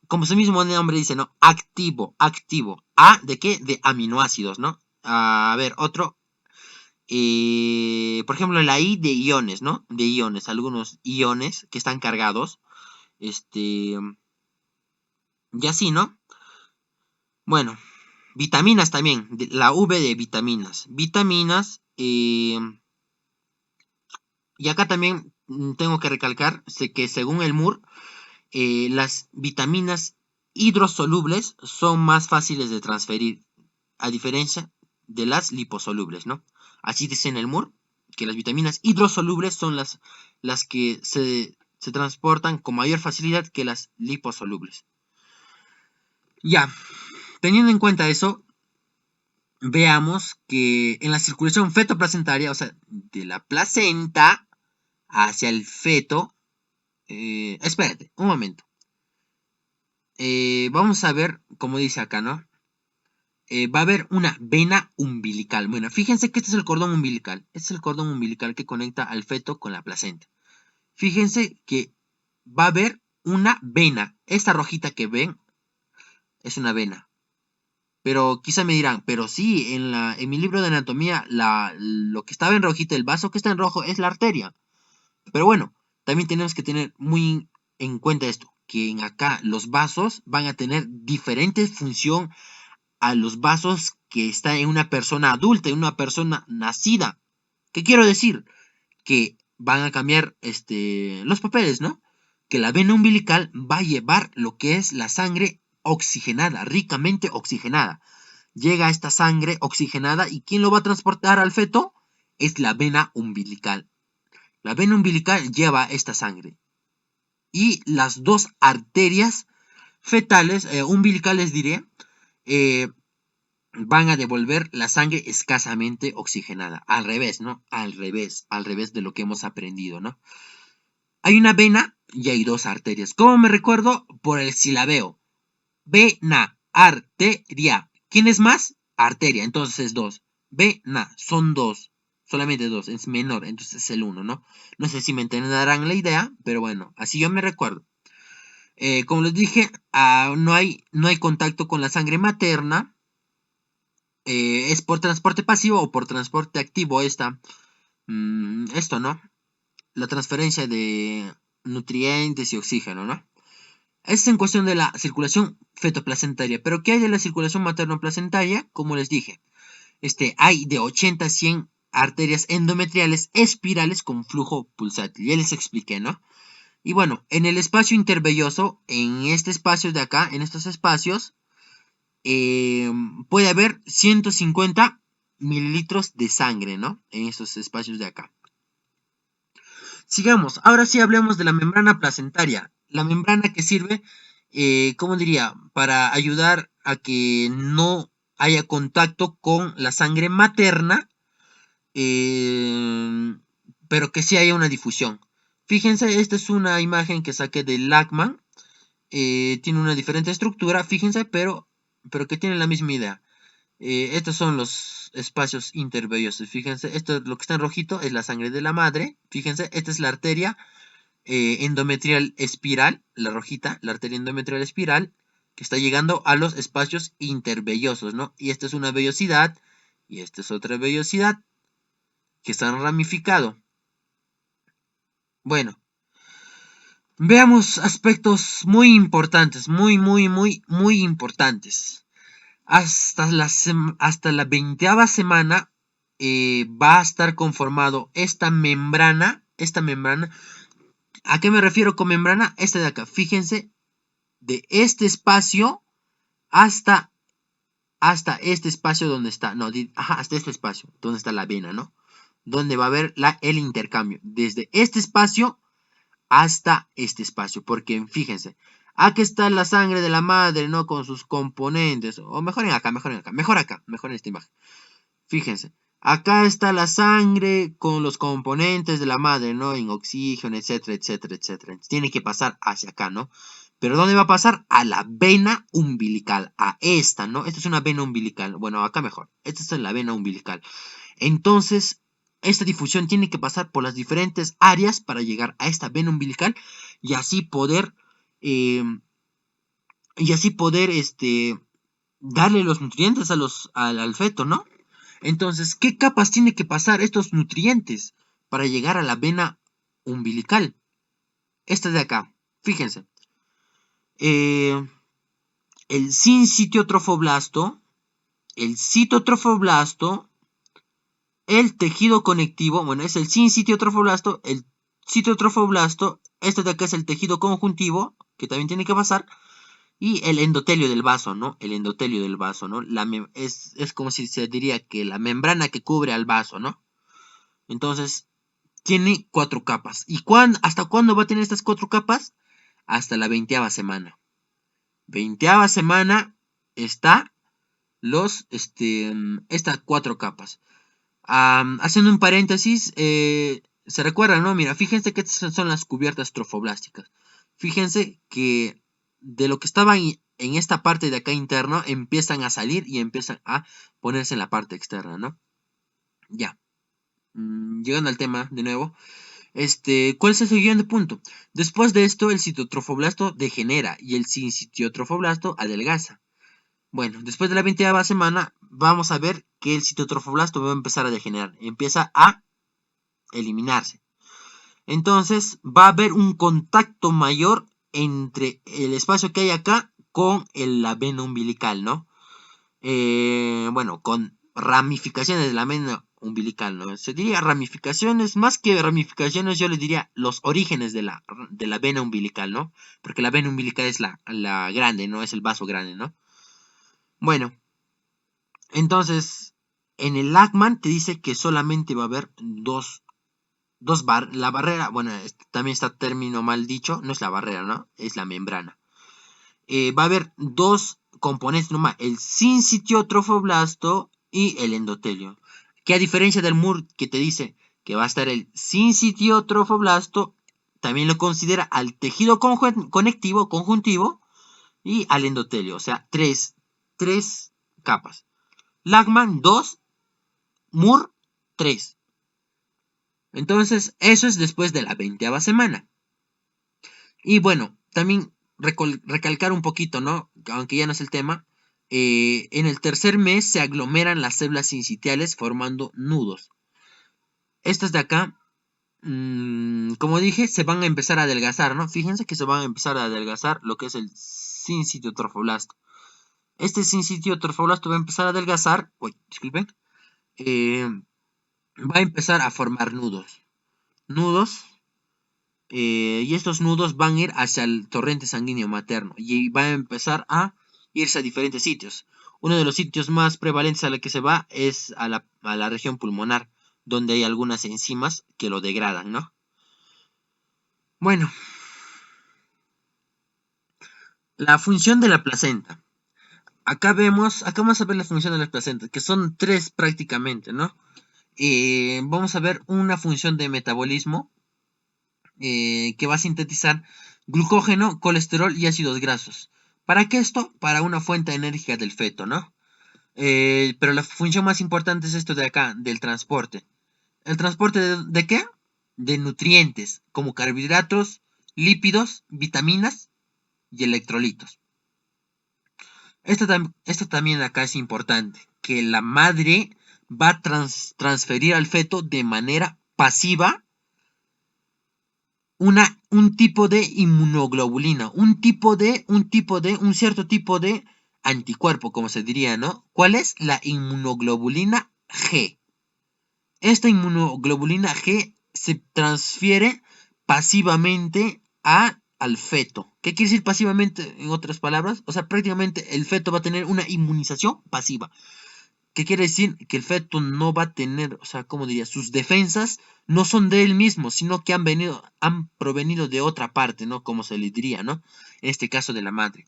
como su mismo nombre dice, ¿no? Activo, activo. ¿A de qué? De aminoácidos, ¿no? A ver, otro. Por ejemplo, la I de iones, ¿no? De iones, algunos iones que están cargados. Y así, ¿no? Bueno, vitaminas también, la V de vitaminas. Vitaminas, y acá también tengo que recalcar que según el MUR, las vitaminas hidrosolubles son más fáciles de transferir, a diferencia de las liposolubles, ¿no? Así dice en el MUR, que las vitaminas hidrosolubles son las que se transportan con mayor facilidad que las liposolubles. Ya, teniendo en cuenta eso, veamos que en la circulación fetoplacentaria, o sea, de la placenta hacia el feto, espérate, un momento. Vamos a ver, como dice acá, ¿no? Va a haber una vena umbilical. Bueno, fíjense que este es el cordón umbilical. Este es el cordón umbilical que conecta al feto con la placenta. Fíjense que va a haber una vena. Esta rojita que ven es una vena. Pero quizá me dirán, pero sí, en mi libro de anatomía, lo que estaba en rojita, el vaso que está en rojo es la arteria. Pero bueno, también tenemos que tener muy en cuenta esto, que en acá los vasos van a tener diferente función a los vasos que están en una persona adulta, en una persona nacida. ¿Qué quiero decir? Que van a cambiar los papeles, ¿no? Que la vena umbilical va a llevar lo que es la sangre oxigenada, ricamente oxigenada. Llega esta sangre oxigenada y ¿quién lo va a transportar al feto? Es la vena umbilical. La vena umbilical lleva esta sangre. Y las dos arterias fetales, umbilicales diré, van a devolver la sangre escasamente oxigenada. Al revés, ¿no? Al revés de lo que hemos aprendido, ¿no? Hay una vena y hay dos arterias. ¿Cómo me recuerdo? Por el silabeo. Vena, arteria. ¿Quién es más? Arteria, entonces es dos. Vena, son dos. Solamente dos, es menor, entonces es el uno, ¿no? No sé si me entenderán la idea, pero bueno, así yo me recuerdo. Como les dije, no hay contacto con la sangre materna. Es por transporte pasivo o por transporte activo esto, ¿no? La transferencia de nutrientes y oxígeno, ¿no? Es en cuestión de la circulación fetoplacentaria. Pero ¿qué hay de la circulación materno-placentaria? Como les dije, hay de 80 a 100 arterias endometriales espirales con flujo pulsátil. Ya les expliqué, ¿no? Y bueno, en el espacio intervelloso, en este espacio de acá, en estos espacios, puede haber 150 mililitros de sangre, ¿no? En estos espacios de acá. Sigamos, ahora sí hablemos de la membrana placentaria. La membrana que sirve, ¿cómo diría? Para ayudar a que no haya contacto con la sangre materna, pero que sí haya una difusión. Fíjense, esta es una imagen que saqué de Lachman. Tiene una diferente estructura, fíjense, pero que tiene la misma idea. Estos son los espacios intervellosos. Fíjense, esto lo que está en rojito es la sangre de la madre. Fíjense, esta es la arteria endometrial espiral, la rojita, la arteria endometrial espiral, que está llegando a los espacios intervellosos, ¿no? Y esta es una vellosidad, y esta es otra vellosidad, que están ramificado. Bueno, veamos aspectos muy importantes, muy importantes. Hasta la 20ª semana va a estar conformado esta membrana. ¿A qué me refiero con membrana? Esta de acá, fíjense, de este espacio hasta, este espacio donde está, no, hasta este espacio, donde está la vena, ¿no? Donde va a haber el intercambio, desde este espacio hasta este espacio, porque fíjense, aquí está la sangre de la madre, ¿no? Con sus componentes, o mejoren acá, mejor en esta imagen. Fíjense, acá está la sangre con los componentes de la madre, ¿no? En oxígeno, etcétera, etcétera, etcétera. Tiene que pasar hacia acá, ¿no? Pero ¿dónde va a pasar? A la vena umbilical, a esta, ¿no? Esta es una vena umbilical. Bueno, acá mejor. Esta es la vena umbilical. Entonces, esta difusión tiene que pasar por las diferentes áreas para llegar a esta vena umbilical y así poder, eh, darle los nutrientes al feto, ¿no? Entonces, ¿qué capas tiene que pasar estos nutrientes para llegar a la vena umbilical? Esta de acá, fíjense. El sincitiotrofoblasto, el citotrofoblasto, el tejido conectivo, bueno, es el sincitiotrofoblasto, el citotrofoblasto, este de acá es el tejido conjuntivo, que también tiene que pasar, y el endotelio del vaso, ¿no? El endotelio del vaso, ¿no? Es como si se diría que la membrana que cubre al vaso, ¿no? Entonces, tiene 4 capas. ¿Y hasta cuándo va a tener estas 4 capas? Hasta la 20ª semana. 20ª semana está estas 4 capas. Haciendo un paréntesis, se recuerda, ¿no? Mira, fíjense que estas son las cubiertas trofoblásticas. Fíjense que de lo que estaba en esta parte de acá interno, empiezan a salir y empiezan a ponerse en la parte externa, ¿no? Ya. Llegando al tema de nuevo. ¿Cuál es el siguiente punto? Después de esto, el citotrofoblasto degenera y el sincitiotrofoblasto adelgaza. Bueno, después de la 20ª semana, vamos a ver que el citotrofoblasto va a empezar a degenerar, empieza a eliminarse. Entonces, va a haber un contacto mayor entre el espacio que hay acá con la vena umbilical, ¿no? Bueno, con ramificaciones de la vena umbilical, ¿no? Se diría ramificaciones, más que ramificaciones, yo le diría los orígenes de la vena umbilical, ¿no? Porque la vena umbilical es la grande, ¿no? Es el vaso grande, ¿no? Bueno, entonces, en el Lachman te dice que solamente va a haber la barrera, bueno, también está término mal dicho, no es la barrera, ¿no? Es la membrana. Va a haber 2 componentes nomás, el sincitiotrofoblasto y el endotelio. Que a diferencia del MUR que te dice que va a estar el sincitiotrofoblasto, también lo considera al tejido conjuntivo y al endotelio. O sea, tres capas. Lachman 2, MUR 3. Entonces, eso es después de la 20ª semana. Y bueno, también recalcar un poquito, ¿no? Aunque ya no es el tema. En el tercer mes se aglomeran las células sincitiales formando nudos. Estas de acá, como dije, se van a empezar a adelgazar, ¿no? Fíjense que se van a empezar a adelgazar lo que es el sincitiotrofoblasto. Este sincitiotrofoblasto va a empezar a adelgazar, disculpen, va a empezar a formar nudos. Nudos y estos nudos van a ir hacia el torrente sanguíneo materno y va a empezar a irse a diferentes sitios. Uno de los sitios más prevalentes a la que se va es a la región pulmonar, donde hay algunas enzimas que lo degradan, ¿no? Bueno, la función de la placenta. Acá vamos a ver la función de la placenta, que son tres prácticamente, ¿no? Vamos a ver una función de metabolismo que va a sintetizar glucógeno, colesterol y ácidos grasos. ¿Para qué esto? Para una fuente enérgica del feto, ¿no? Pero la función más importante es esto de acá, del transporte. ¿El transporte de qué? De nutrientes, como carbohidratos, lípidos, vitaminas y electrolitos. Esto también acá es importante, que la madre va a transferir al feto de manera pasiva un tipo de inmunoglobulina, un cierto tipo de anticuerpo, como se diría, ¿no? ¿Cuál es? La inmunoglobulina G. Esta inmunoglobulina G se transfiere pasivamente al feto. ¿Qué quiere decir pasivamente, en otras palabras? O sea, prácticamente el feto va a tener una inmunización pasiva. ¿Qué quiere decir? Que el feto no va a tener, o sea, ¿cómo diría? Sus defensas no son de él mismo, sino que han provenido de otra parte, ¿no? Como se le diría, ¿no? En este caso de la madre.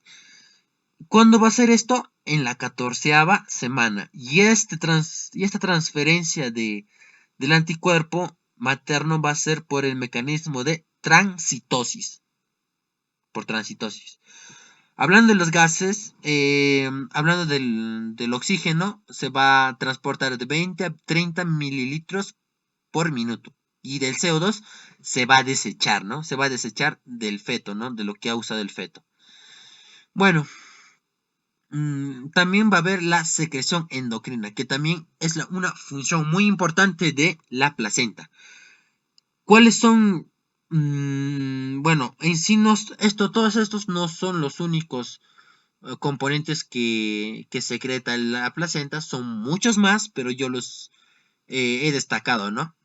¿Cuándo va a ser esto? En la 14ª semana. Y esta transferencia del anticuerpo materno va a ser por el mecanismo de transitosis. Por transitosis. Hablando de los gases, hablando del oxígeno, se va a transportar de 20 a 30 mililitros por minuto. Y del CO2 se va a desechar, ¿no? Se va a desechar del feto, ¿no? De lo que ha usado el feto. Bueno, también va a haber la secreción endocrina, que también es una función muy importante de la placenta. ¿Cuáles son? Bueno, en sí todos estos no son los únicos componentes que secreta la placenta, son muchos más, pero yo los he destacado, ¿no?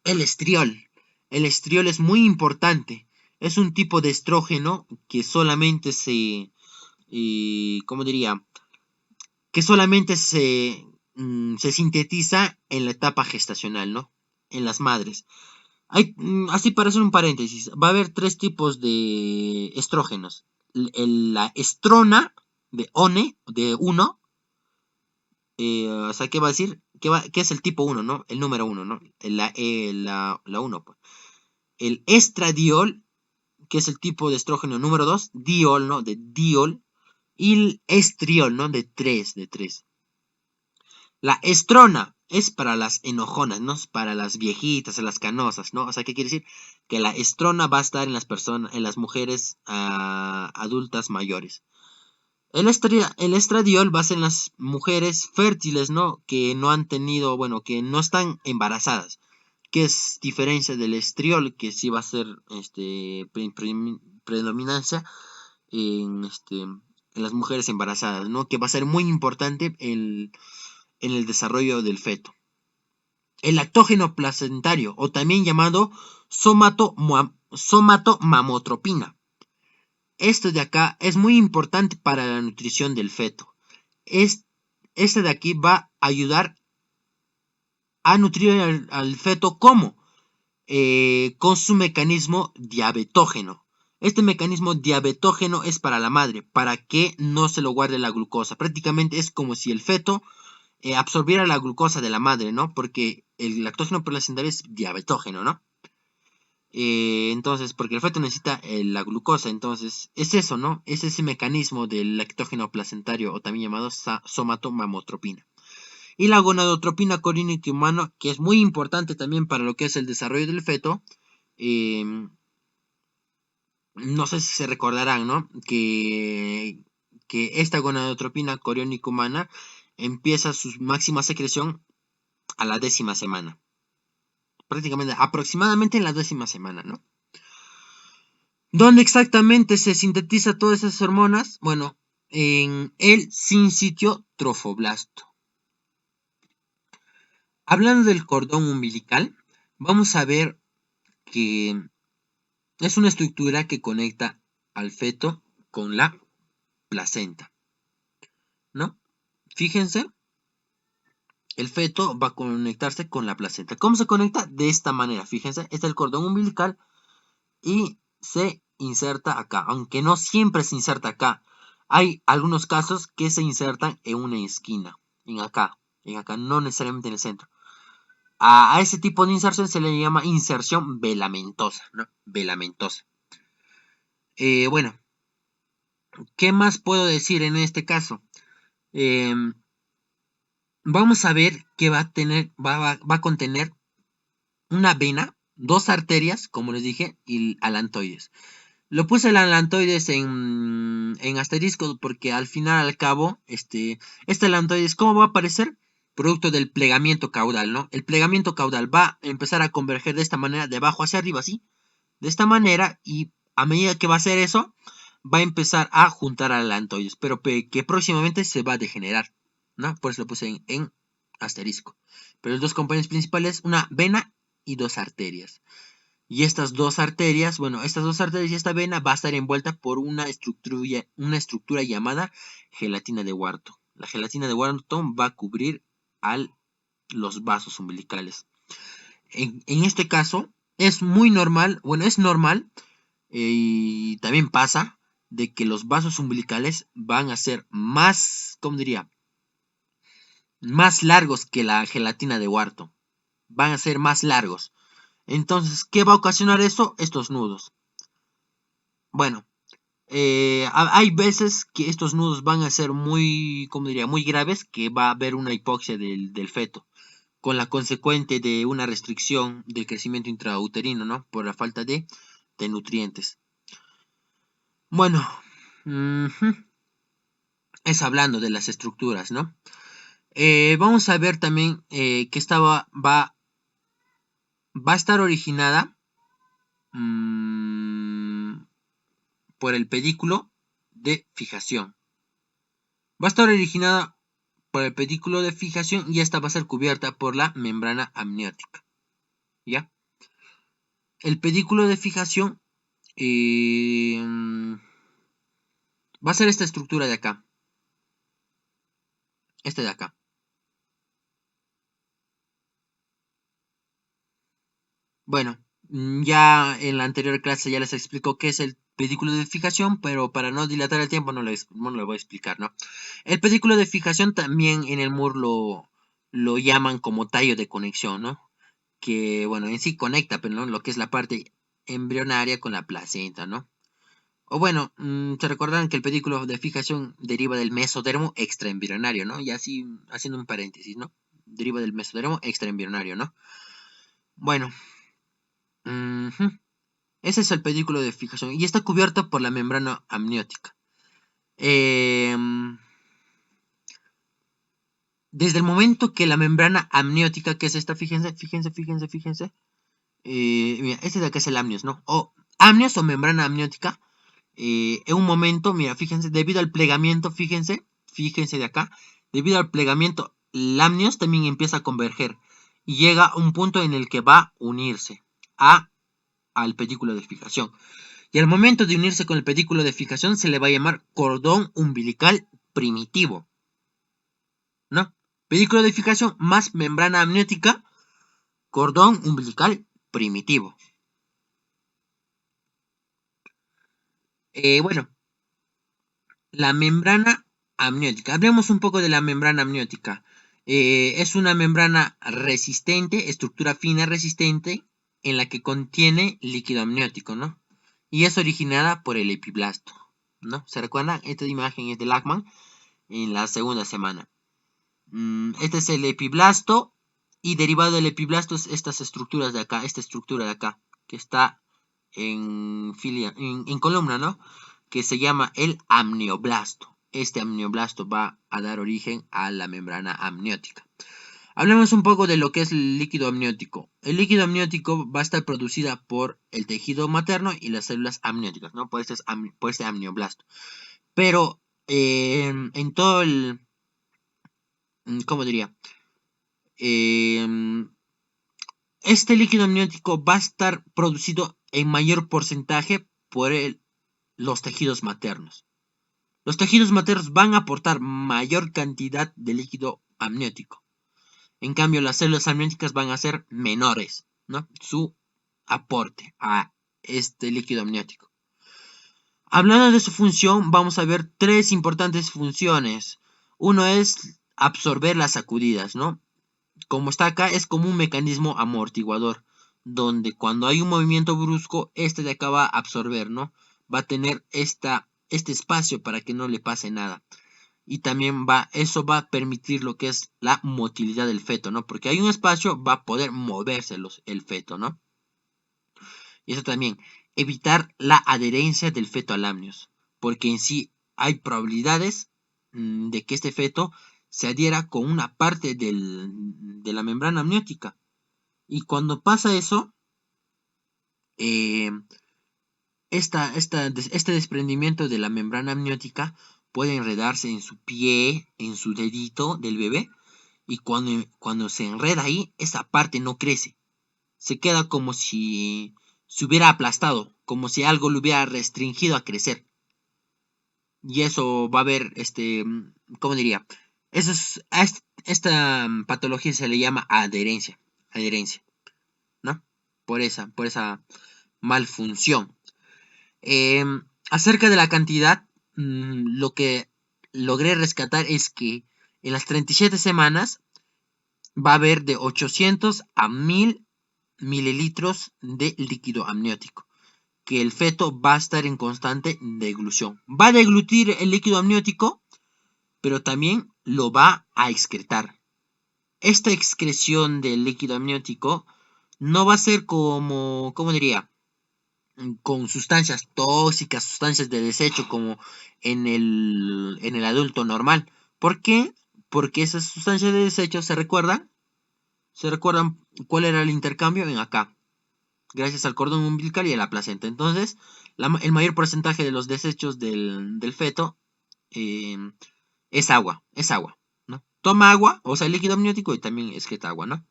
El estriol. El estriol es muy importante. Es un tipo de estrógeno que solamente ¿cómo diría? Que solamente se sintetiza en la etapa gestacional, ¿no? En las madres. Así para hacer un paréntesis, va a haber tres tipos de estrógenos. La estrona de de 1, o sea, ¿qué va a decir? ¿Qué es el tipo 1, ¿no? El número 1, ¿no? La 1, pues. El estradiol, que es el tipo de estrógeno número 2, diol, ¿no? De diol. Y el estriol, ¿no? De 3, de 3. La estrona es para las enojonas, no es para las viejitas, las canosas, ¿no? O sea, ¿qué quiere decir? Que la estrona va a estar en las mujeres adultas mayores. El estradiol va a ser en las mujeres fértiles, ¿no? Que no han tenido, bueno, que no están embarazadas. Que es diferencia del estriol, que sí va a ser predominancia en las mujeres embarazadas, ¿no? Que va a ser muy importante en el desarrollo del feto. El lactógeno placentario, o también llamado somatomamotropina. Esto de acá es muy importante para la nutrición del feto. Este de aquí va a ayudar a nutrir al feto como con su mecanismo diabetógeno. Este mecanismo diabetógeno es para la madre, para que no se lo guarde la glucosa. Prácticamente es como si el feto absorbiera la glucosa de la madre, ¿no? Porque el lactógeno placentario es diabetógeno, ¿no? Entonces, porque el feto necesita la glucosa, entonces es eso, ¿no? Es ese mecanismo del lactógeno placentario, o también llamado somatomamotropina. Y la gonadotropina coriónica humana, que es muy importante también para lo que es el desarrollo del feto. No sé si se recordarán, ¿no? Que esta gonadotropina coriónica humana empieza su máxima secreción a la 10ª semana. Prácticamente, aproximadamente en la 10ª semana, ¿no? ¿Dónde exactamente se sintetiza todas esas hormonas? Bueno, en el sinsitio trofoblasto. Hablando del cordón umbilical, vamos a ver que Es una estructura que conecta al feto con la placenta, ¿no? Fíjense, el feto va a conectarse con la placenta. ¿Cómo se conecta? De esta manera, fíjense, este es el cordón umbilical y se inserta acá, aunque no siempre se inserta acá. Hay algunos casos que se insertan en una esquina, en acá, no necesariamente en el centro. A ese tipo de inserción se le llama inserción velamentosa, ¿no? Velamentosa. Bueno, ¿qué más puedo decir en este caso? Eh, Vamos a ver que va a contener una vena, dos arterias, como les dije, y alantoides. Lo puse el alantoides en asterisco porque al final, al cabo, este alantoides, ¿cómo va a aparecer? Producto del plegamiento caudal, ¿no? El plegamiento caudal va a empezar a converger de esta manera, de abajo hacia arriba, ¿sí? De esta manera, y a medida que va a hacer eso, va a empezar a juntar alantoides, pero que próximamente se va a degenerar, ¿no? Por eso lo puse en asterisco. Pero los dos componentes principales, una vena y dos arterias. Y estas dos arterias, bueno, estas dos arterias y esta vena va a estar envuelta por una estructura llamada gelatina de Wharton. La gelatina de Wharton va a cubrir los vasos umbilicales. En este caso, es muy normal, bueno, es normal y también pasa de que los vasos umbilicales van a ser más, ¿cómo diría? Más largos que la gelatina de Wharton. Van a ser más largos. Entonces, ¿qué va a ocasionar eso? Estos nudos. Bueno, hay veces que estos nudos van a ser muy, ¿cómo diría? Muy graves, que va a haber una hipoxia del feto, con la consecuente de una restricción del crecimiento intrauterino, ¿no? Por la falta de nutrientes. Bueno, es hablando de las estructuras, ¿no? Vamos a ver también que esta va a estar originada por el pedículo de fijación. Va a estar originada por el pedículo de fijación y esta va a ser cubierta por la membrana amniótica. ¿Ya? El pedículo de fijación va a ser esta estructura de acá. Este de acá. Bueno, ya en la anterior clase ya les explicó qué es el pedículo de fijación, pero para no dilatar el tiempo no lo voy a explicar, ¿no? El pedículo de fijación también en el MUR lo llaman como tallo de conexión, ¿no? Que, bueno, en sí conecta, pero ¿no? Lo que es la parte embrionaria con la placenta, ¿no? O bueno, se recordarán que el pedículo de fijación deriva del mesodermo extraembrionario, ¿no? Y así, haciendo un paréntesis, ¿no? Deriva del mesodermo extraembrionario, ¿no? Bueno, ese es el pedículo de fijación y está cubierto por la membrana amniótica. Desde el momento que la membrana amniótica, que es esta, fíjense. Mira, este de acá es el amnios, ¿no? O amnios o membrana amniótica. En un momento, mira, fíjense, debido al plegamiento, fíjense de acá, debido al plegamiento, el amnios también empieza a converger y llega a un punto en el que va a unirse al pedículo de fijación. Y al momento de unirse con el pedículo de fijación se le va a llamar cordón umbilical primitivo, ¿no? Pedículo de fijación más membrana amniótica, cordón umbilical primitivo. Bueno, la membrana amniótica. Hablemos un poco de la membrana amniótica. Es una membrana resistente, estructura fina resistente, en la que contiene líquido amniótico, ¿no? Y es originada por el epiblasto, ¿no? ¿Se recuerdan? Esta imagen es de Lachmann en la segunda semana. Este es el epiblasto y derivado del epiblasto es estas estructuras de acá, esta estructura de acá, que está en columna, ¿no? Que se llama el amnioblasto. Este amnioblasto va a dar origen a la membrana amniótica. Hablemos un poco de lo que es el líquido amniótico. El líquido amniótico va a estar producida por el tejido materno y las células amnióticas, ¿no? Por este amnioblasto. Pero en todo el... ¿Cómo diría? Este líquido amniótico va a estar producido en mayor porcentaje por los tejidos maternos. Los tejidos maternos van a aportar mayor cantidad de líquido amniótico. En cambio, las células amnióticas van a ser menores, ¿no? Su aporte a este líquido amniótico. Hablando de su función, vamos a ver tres importantes funciones. Uno es absorber las sacudidas, ¿no? Como está acá, es como un mecanismo amortiguador, donde cuando hay un movimiento brusco, este de acá va a absorber, ¿no? Va a tener este espacio para que no le pase nada. Y también eso va a permitir lo que es la motilidad del feto, ¿no? Porque hay un espacio, va a poder moverse el feto, ¿no? Y eso también, evitar la adherencia del feto al amnios, porque en sí hay probabilidades de que este feto se adhiera con una parte de la membrana amniótica. Y cuando pasa eso, eh, este desprendimiento de la membrana amniótica puede enredarse en su pie, en su dedito del bebé, y cuando se enreda ahí, esa parte no crece. Se queda como si se hubiera aplastado, como si algo lo hubiera restringido a crecer. Y eso va a haber, ¿cómo diría? Esta patología se le llama adherencia, ¿no? Por esa malfunción. Acerca de la cantidad, lo que logré rescatar es que en las 37 semanas va a haber de 800 a 1000 mililitros de líquido amniótico, que el feto va a estar en constante deglución. Va a deglutir el líquido amniótico, pero también lo va a excretar. Esta excreción del líquido amniótico no va a ser como, ¿cómo diría? Con sustancias tóxicas, sustancias de desecho como en el adulto normal. ¿Por qué? Porque esas sustancias de desecho se recuerdan cuál era el intercambio en acá, gracias al cordón umbilical y a la placenta. Entonces, el mayor porcentaje de los desechos del feto es agua, ¿no? Toma agua, o sea, el líquido amniótico y también excreta agua, ¿no?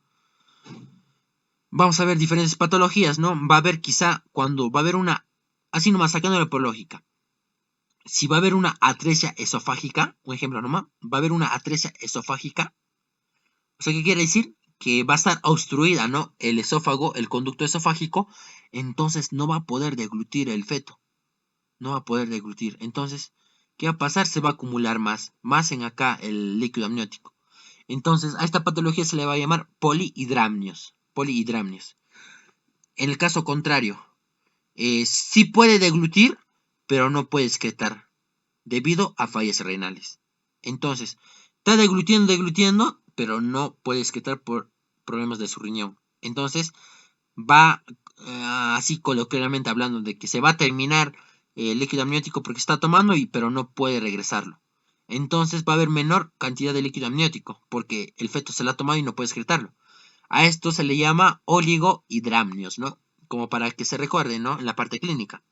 Vamos a ver diferentes patologías, ¿no? Va a haber quizá cuando va a haber así nomás sacándolo por lógica, si va a haber una atresia esofágica, un ejemplo nomás, va a haber una atresia esofágica, o sea, ¿qué quiere decir? Que va a estar obstruida, ¿no? El esófago, el conducto esofágico, entonces no va a poder deglutir el feto, no va a poder deglutir. Entonces, ¿qué va a pasar? Se va a acumular más en acá el líquido amniótico. Entonces, a esta patología se le va a llamar polihidramnios. En el caso contrario, sí puede deglutir, pero no puede excretar, debido a fallas renales. Entonces, está deglutiendo, pero no puede excretar por problemas de su riñón. Entonces, va, así coloquialmente hablando, de que se va a terminar el líquido amniótico porque está tomando, pero no puede regresarlo. Entonces va a haber menor cantidad de líquido amniótico porque el feto se lo ha tomado y no puede excretarlo. A esto se le llama oligohidramnios, ¿no? Como para que se recuerde, ¿no? En la parte clínica.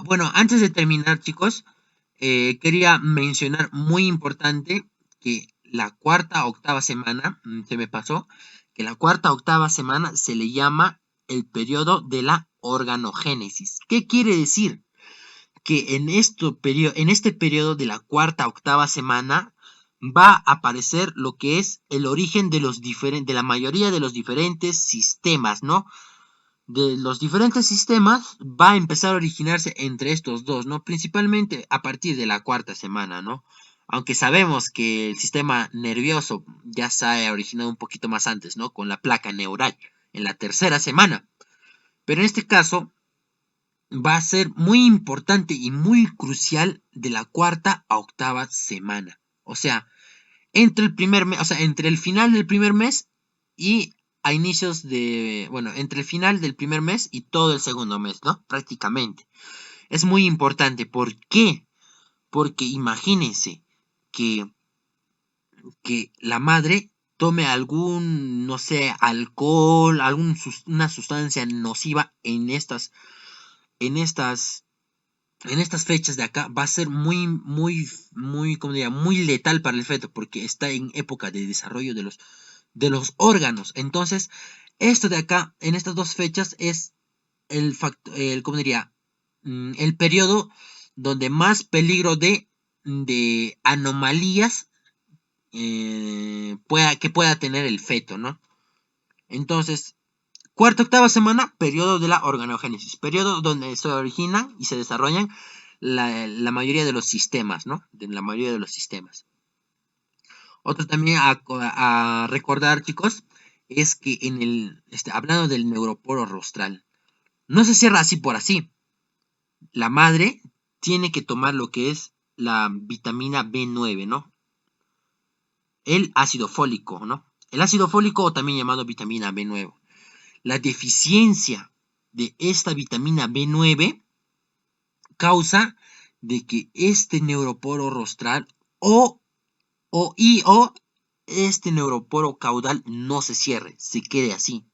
Bueno, antes de terminar, chicos, quería mencionar muy importante que la cuarta octava semana, se me pasó, que la cuarta octava semana se le llama el periodo de la organogénesis. ¿Qué quiere decir? Que en este periodo de la cuarta octava semana va a aparecer lo que es el origen de la mayoría de los diferentes sistemas, ¿no? De los diferentes sistemas va a empezar a originarse entre estos dos, ¿no? Principalmente a partir de la cuarta semana, ¿no? Aunque sabemos que el sistema nervioso ya se ha originado un poquito más antes, ¿no? Con la placa neural en la tercera semana. Pero en este caso va a ser muy importante y muy crucial de la cuarta a octava semana. O sea, entre el primer mes, o sea, entre el final del primer mes y a inicios bueno, entre el final del primer mes y todo el segundo mes, ¿no? Prácticamente. Es muy importante. ¿Por qué? Porque imagínense que la madre tome algún, no sé, alcohol, una sustancia nociva en estas fechas de acá va a ser muy, ¿cómo diría? Muy letal para el feto porque está en época de desarrollo de los órganos. Entonces, Esto de acá, en estas dos fechas, es ¿cómo diría? El periodo donde más peligro de anomalías que pueda tener el feto, ¿no? Entonces, cuarta, octava semana, periodo de la organogénesis, periodo donde se originan y se desarrollan la mayoría de los sistemas, ¿no? De la mayoría de los sistemas. Otro también a recordar, chicos, es que hablando del neuroporo rostral, no se cierra así por así. La madre tiene que tomar lo que es la vitamina B9, ¿no? El ácido fólico, ¿no? El ácido fólico, o también llamado vitamina B9. La deficiencia de esta vitamina B9 causa de que este neuroporo rostral o este neuroporo caudal no se cierre, se quede así.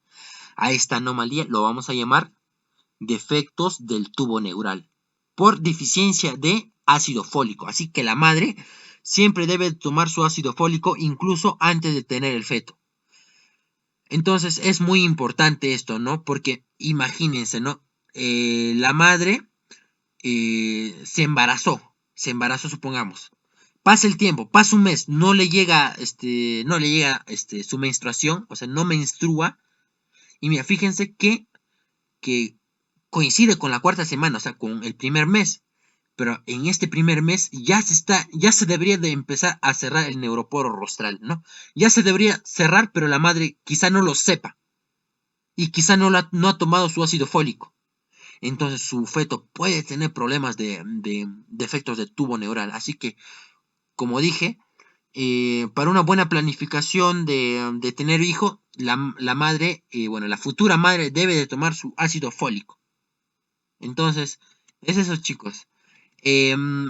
A esta anomalía lo vamos a llamar defectos del tubo neural por deficiencia de ácido fólico. Así que la madre siempre debe tomar su ácido fólico incluso antes de tener el feto. Entonces es muy importante esto, ¿no? Porque imagínense, ¿no? La madre se embarazó, supongamos. Pasa el tiempo, pasa un mes, no le llega su menstruación, o sea, no menstrua. Y mira, fíjense que coincide con la cuarta semana, o sea, con el primer mes. Pero en este primer mes ya se debería de empezar a cerrar el neuroporo rostral, ¿no? Ya se debería cerrar, pero la madre quizá no lo sepa y quizá no ha tomado su ácido fólico. Entonces su feto puede tener problemas de defectos de tubo neural. Así que, como dije, para una buena planificación de tener hijo, la madre, bueno, la futura madre debe de tomar su ácido fólico. Entonces, es eso, chicos.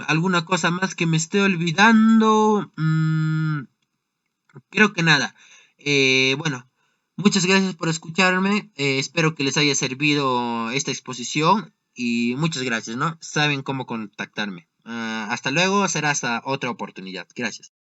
¿Alguna cosa más que me esté olvidando? Creo que nada. Bueno, muchas gracias por escucharme. Espero que les haya servido esta exposición y muchas gracias, ¿no? Saben cómo contactarme. Hasta luego, será hasta otra oportunidad. Gracias.